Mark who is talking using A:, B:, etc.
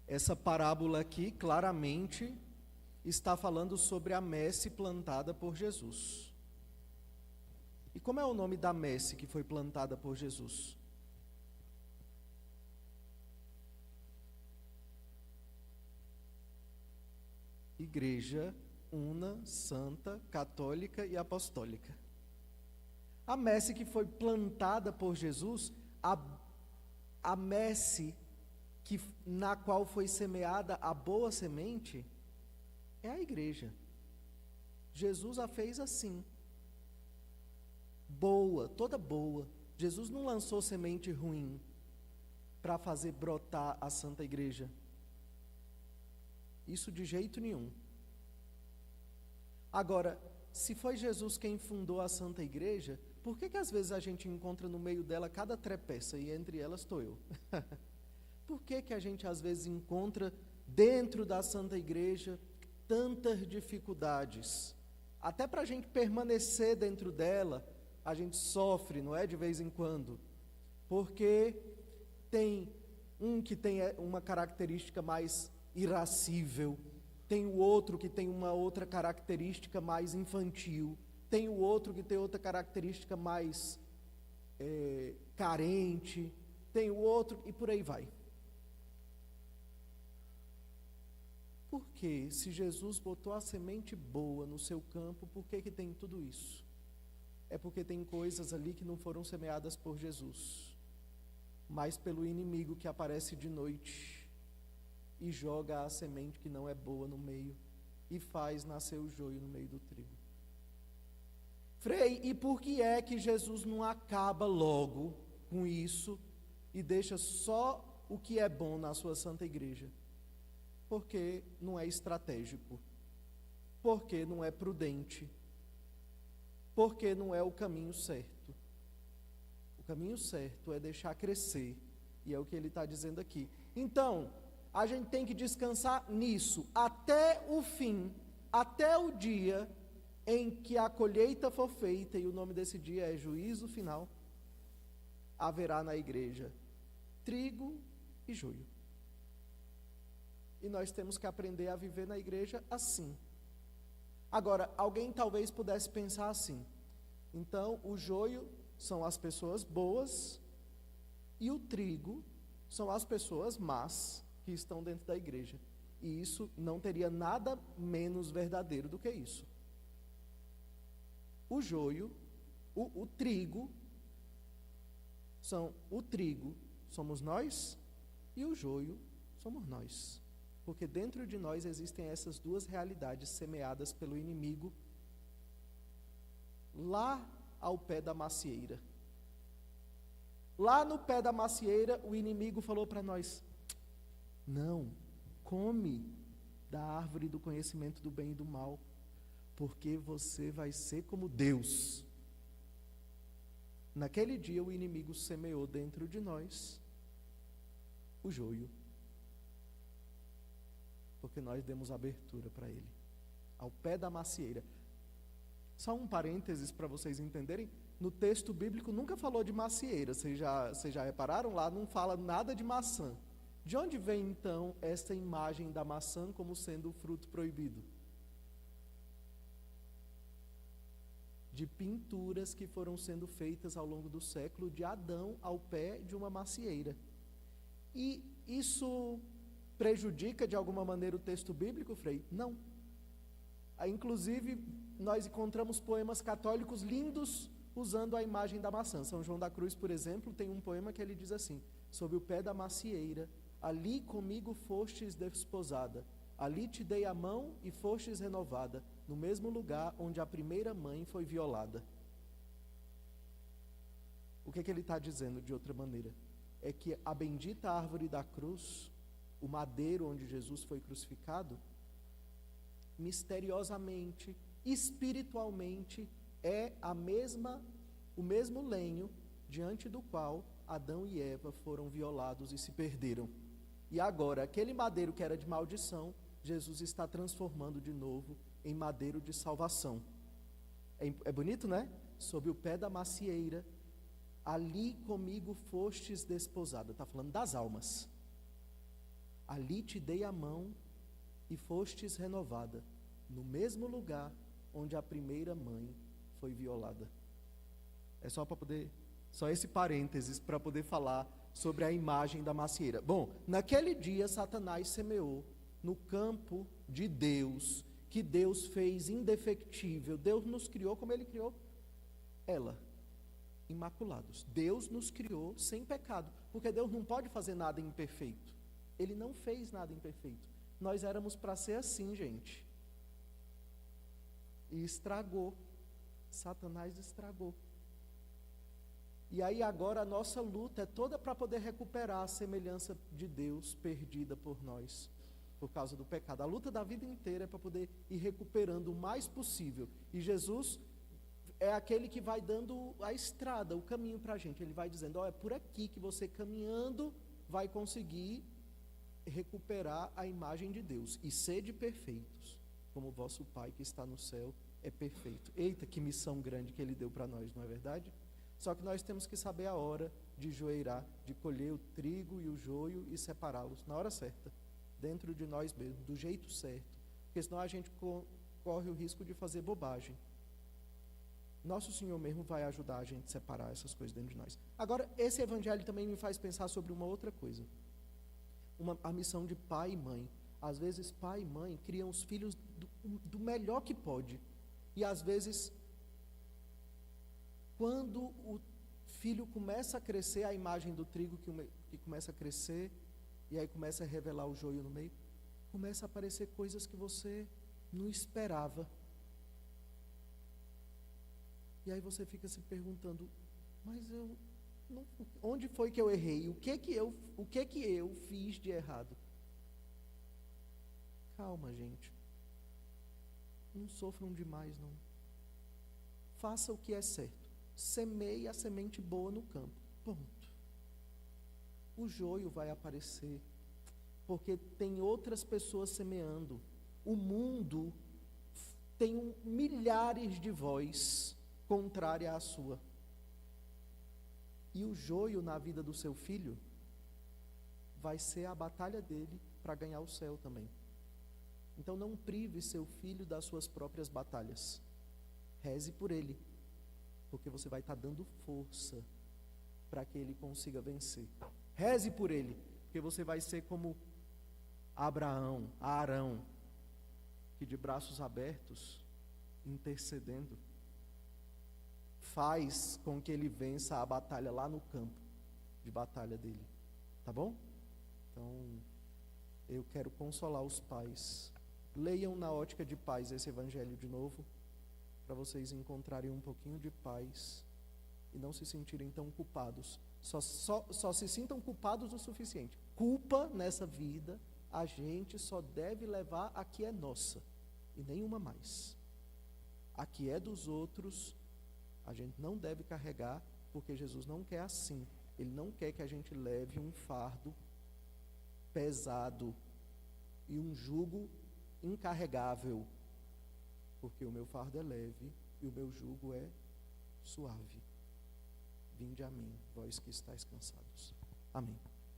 A: Essa parábola aqui claramente está falando sobre a messe plantada por Jesus. E como é o nome da messe que foi plantada por Jesus? Igreja una, santa, católica e apostólica. A messe que foi plantada por Jesus, a messe na qual foi semeada a boa semente, é a igreja. Jesus a fez assim. Boa, toda boa. Jesus não lançou semente ruim para fazer brotar a Santa Igreja. Isso de jeito nenhum. Agora, se foi Jesus quem fundou a Santa Igreja, por que às vezes a gente encontra no meio dela cada trepeça e entre elas estou eu? Por que a gente às vezes encontra dentro da Santa Igreja tantas dificuldades? Até para a gente permanecer dentro dela, a gente sofre, não é, de vez em quando? Porque tem um que tem uma característica mais irascível, tem o outro que tem uma outra característica mais infantil, tem o outro que tem outra característica mais carente, tem o outro e por aí vai. Porque se Jesus botou a semente boa no seu campo, por que tem tudo isso? É porque tem coisas ali que não foram semeadas por Jesus, mas pelo inimigo que aparece de noite e joga a semente que não é boa no meio e faz nascer o joio no meio do trigo. Frei, e por que é que Jesus não acaba logo com isso e deixa só o que é bom na sua Santa Igreja? Porque não é estratégico, porque não é prudente, porque não é o caminho certo. O caminho certo é deixar crescer, e é o que ele está dizendo aqui. Então, a gente tem que descansar nisso, até o fim, até o dia em que a colheita for feita, e o nome desse dia é juízo final, haverá na igreja trigo e joio. E nós temos que aprender a viver na igreja assim. Agora, alguém talvez pudesse pensar assim: então o joio são as pessoas boas e o trigo são as pessoas más que estão dentro da igreja. E isso não teria nada menos verdadeiro do que isso. O joio, o trigo somos nós e o joio somos nós. Porque dentro de nós existem essas duas realidades semeadas pelo inimigo lá ao pé da macieira. Lá no pé da macieira, o inimigo falou para nós: não, come da árvore do conhecimento do bem e do mal, porque você vai ser como Deus. Naquele dia o inimigo semeou dentro de nós o joio, porque nós demos abertura para ele, ao pé da macieira. Só um parênteses para vocês entenderem: no texto bíblico nunca falou de macieira, vocês já repararam? Lá não fala nada de maçã. De onde vem então esta imagem da maçã como sendo o fruto proibido? De pinturas que foram sendo feitas ao longo do século de Adão ao pé de uma macieira. E isso prejudica de alguma maneira o texto bíblico, Frei? Não. Inclusive, nós encontramos poemas católicos lindos usando a imagem da maçã. São João da Cruz, por exemplo, tem um poema que ele diz assim: sob o pé da macieira, ali comigo fostes desposada, ali te dei a mão e fostes renovada, no mesmo lugar onde a primeira mãe foi violada. O que ele está dizendo de outra maneira? É que a bendita árvore da cruz, o madeiro onde Jesus foi crucificado, misteriosamente, espiritualmente, é o mesmo lenho diante do qual Adão e Eva foram violados e se perderam. E agora, aquele madeiro que era de maldição, Jesus está transformando de novo em madeiro de salvação. É bonito, né? Sob o pé da macieira, ali comigo fostes desposada. Está falando das almas. ali te dei a mão e fostes renovada, no mesmo lugar onde a primeira mãe foi violada. É só esse parênteses para poder falar sobre a imagem da macieira. Bom, naquele dia Satanás semeou no campo de Deus, que Deus fez indefectível. Deus nos criou como Ele criou ela, imaculados. Deus nos criou sem pecado, porque Deus não pode fazer nada imperfeito. Ele não fez nada imperfeito. Nós éramos para ser assim, gente. E estragou. Satanás estragou. E aí agora a nossa luta é toda para poder recuperar a semelhança de Deus perdida por nós, por causa do pecado. A luta da vida inteira é para poder ir recuperando o mais possível. E Jesus é aquele que vai dando a estrada, o caminho para a gente. Ele vai dizendo, é por aqui que você caminhando vai conseguir recuperar a imagem de Deus. E sede perfeitos, como o vosso Pai que está no céu é perfeito. Eita, que missão grande que Ele deu para nós, não é verdade? Só que nós temos que saber a hora de joeirar, de colher o trigo e o joio e separá-los na hora certa, dentro de nós mesmos, do jeito certo, porque senão a gente corre o risco de fazer bobagem. Nosso Senhor mesmo vai ajudar a gente a separar essas coisas dentro de nós. Agora, esse evangelho também me faz pensar sobre uma outra coisa. A missão de pai e mãe. Às vezes, pai e mãe criam os filhos do melhor que pode. E às vezes, quando o filho começa a crescer, a imagem do trigo que começa a crescer, e aí começa a revelar o joio no meio, começa a aparecer coisas que você não esperava. E aí você fica se perguntando, mas onde foi que eu errei? O que que eu fiz de errado? Calma, gente. Não sofram demais, não. Faça o que é certo. Semeie a semente boa no campo. Ponto. O joio vai aparecer, porque tem outras pessoas semeando. O mundo tem milhares de vozes contrária à sua. E o joio na vida do seu filho vai ser a batalha dele para ganhar o céu também. Então não prive seu filho das suas próprias batalhas. Reze por ele, porque você vai estar dando força para que ele consiga vencer. Reze por ele, porque você vai ser como Abraão, Arão, que de braços abertos, intercedendo, faz com que ele vença a batalha lá no campo de batalha dele. Tá bom? Então, eu quero consolar os pais. Leiam na ótica de paz esse evangelho de novo, para vocês encontrarem um pouquinho de paz e não se sentirem tão culpados. Só se sintam culpados o suficiente. Culpa nessa vida, a gente só deve levar a que é nossa e nenhuma mais. A que é dos outros, a gente não deve carregar, porque Jesus não quer assim. Ele não quer que a gente leve um fardo pesado e um jugo incarregável, porque o meu fardo é leve e o meu jugo é suave. Vinde a mim, vós que estáis cansados. Amém.